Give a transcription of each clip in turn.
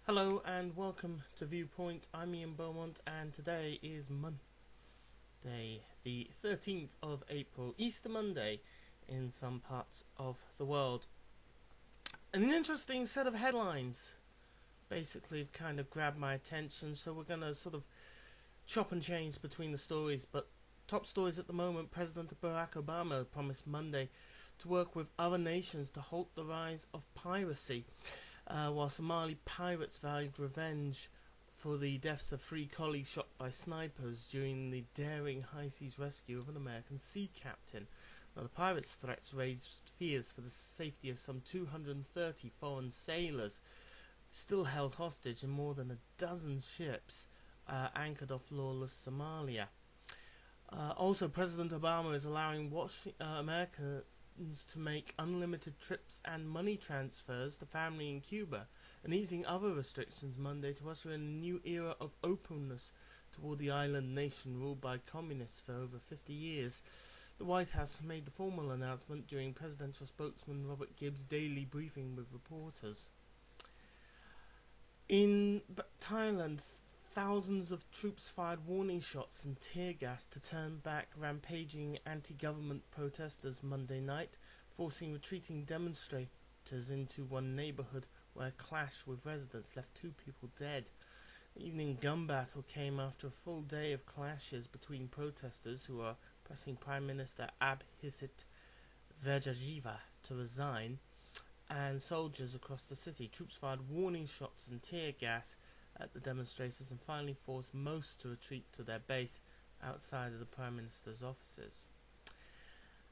Hello and welcome to Viewpoint. I'm Ian Beaumont and today is Monday, the 13th of April, Easter Monday in some parts of the world. An interesting set of headlines basically have kind of grabbed my attention, so we're going to sort of chop and change between the stories. But top stories at the moment: President Barack Obama promised Monday to work with other nations to halt the rise of piracy. While Somali pirates vowed revenge for the deaths of 3 colleagues shot by snipers during the daring high seas rescue of an American sea captain. Now, the pirates' threats raised fears for the safety of some 230 foreign sailors still held hostage in more than a dozen ships anchored off lawless Somalia. Also, President Obama is allowing Americans to make unlimited trips and money transfers to family in Cuba, and easing other restrictions Monday to usher in a new era of openness toward the island nation ruled by communists for over 50 years. The White House made the formal announcement during presidential spokesman Robert Gibbs' daily briefing with reporters. In Thailand, thousands of troops fired warning shots and tear gas to turn back rampaging anti-government protesters Monday night, forcing retreating demonstrators into one neighbourhood where a clash with residents left 2 people dead. The evening gun battle came after a full day of clashes between protesters who are pressing Prime Minister Abhisit Vejajiva to resign and soldiers across the city. Troops fired warning shots and tear gas at the demonstrators and finally forced most to retreat to their base outside of the Prime Minister's offices.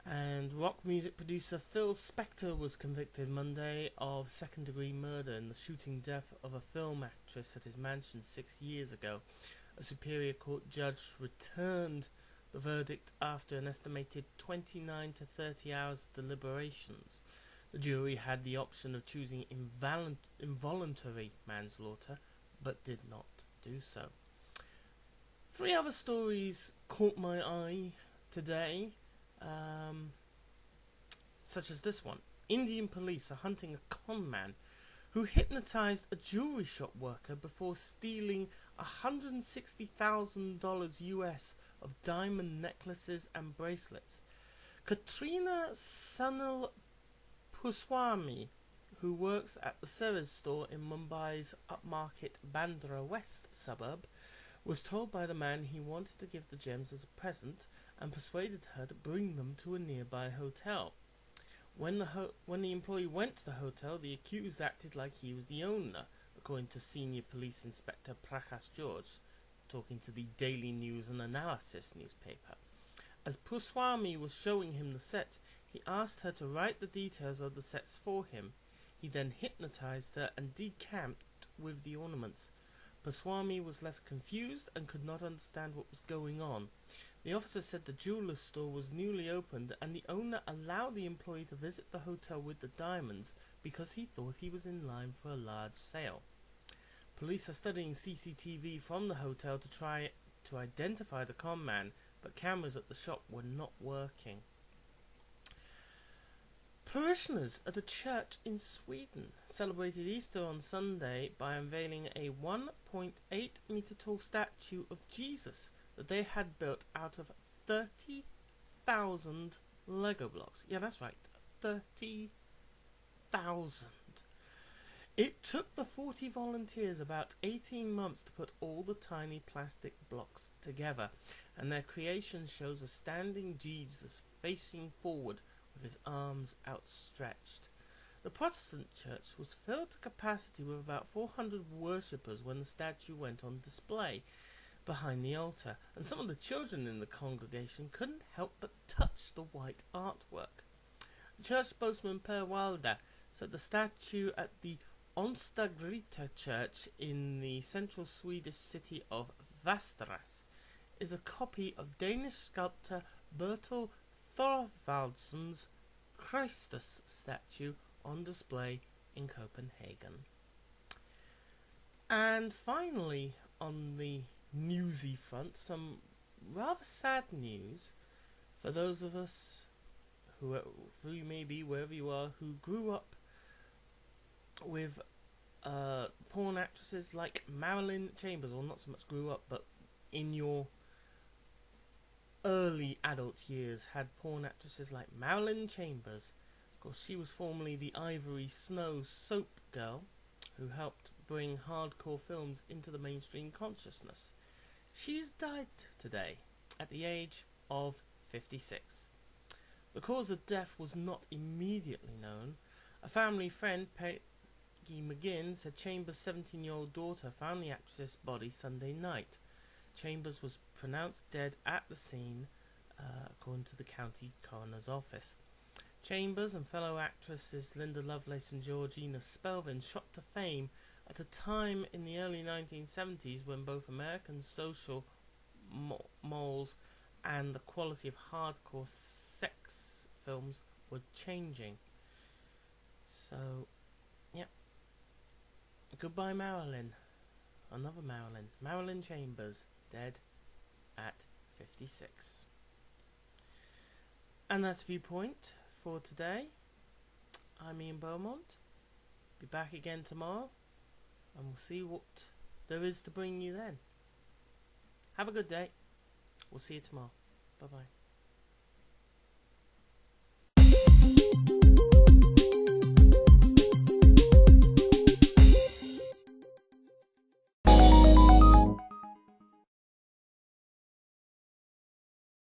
And rock music producer Phil Spector was convicted Monday of second-degree murder in the shooting death of a film actress at his mansion 6 years ago. A Superior Court judge returned the verdict after an estimated 29 to 30 hours of deliberations. The jury had the option of choosing involuntary manslaughter, but did not do so. 3 other stories caught my eye today, such as this one. Indian police are hunting a con man who hypnotized a jewelry shop worker before stealing $160,000 US of diamond necklaces and bracelets. Katrina Sunil Puswami, who works at the Ceres store in Mumbai's upmarket Bandra West suburb, was told by the man he wanted to give the gems as a present and persuaded her to bring them to a nearby hotel. When the employee went to the hotel, the accused acted like he was the owner, according to Senior Police Inspector Prakash George, talking to the Daily News and Analysis newspaper. As Puswami was showing him the sets, he asked her to write the details of the sets for him. He then hypnotized her and decamped with the ornaments. Puswami was left confused and could not understand what was going on. The officer said the jeweller's store was newly opened and the owner allowed the employee to visit the hotel with the diamonds because he thought he was in line for a large sale. Police are studying CCTV from the hotel to try to identify the con man, but cameras at the shop were not working. Parishioners at a church in Sweden celebrated Easter on Sunday by unveiling a 1.8 meter tall statue of Jesus that they had built out of 30,000 Lego blocks. Yeah, that's right, 30,000. It took the 40 volunteers about 18 months to put all the tiny plastic blocks together, and their creation shows a standing Jesus facing forward with his arms outstretched. The Protestant church was filled to capacity with about 400 worshippers when the statue went on display behind the altar, and some of the children in the congregation couldn't help but touch the white artwork. Church spokesman Per Walda said the statue at the Onstagrita church in the central Swedish city of Västerås is a copy of Danish sculptor Bertel Thorvaldsen's Christus statue on display in Copenhagen. And finally, on the newsy front, some rather sad news for those of us who you may be, wherever you are, who grew up with porn actresses like Marilyn Chambers, or not so much grew up, but in your early adult years had porn actresses like Marilyn Chambers. Of course, she was formerly the Ivory Snow soap girl who helped bring hardcore films into the mainstream consciousness. She's died today at the age of 56. The cause of death was not immediately known. A family friend, Peggy McGinn, said Chambers' 17-year-old daughter found the actress's body Sunday night. Chambers was pronounced dead at the scene, according to the county coroner's office. Chambers and fellow actresses Linda Lovelace and Georgina Spelvin shot to fame at a time in the early 1970s when both American social morals and the quality of hardcore sex films were changing. So, yeah. Goodbye, Marilyn. Another Marilyn. Marilyn Chambers, dead at 56. And that's Viewpoint for today. I'm Ian Beaumont. Be back again tomorrow, and we'll see what there is to bring you then. Have a good day. We'll see you tomorrow. Bye-bye.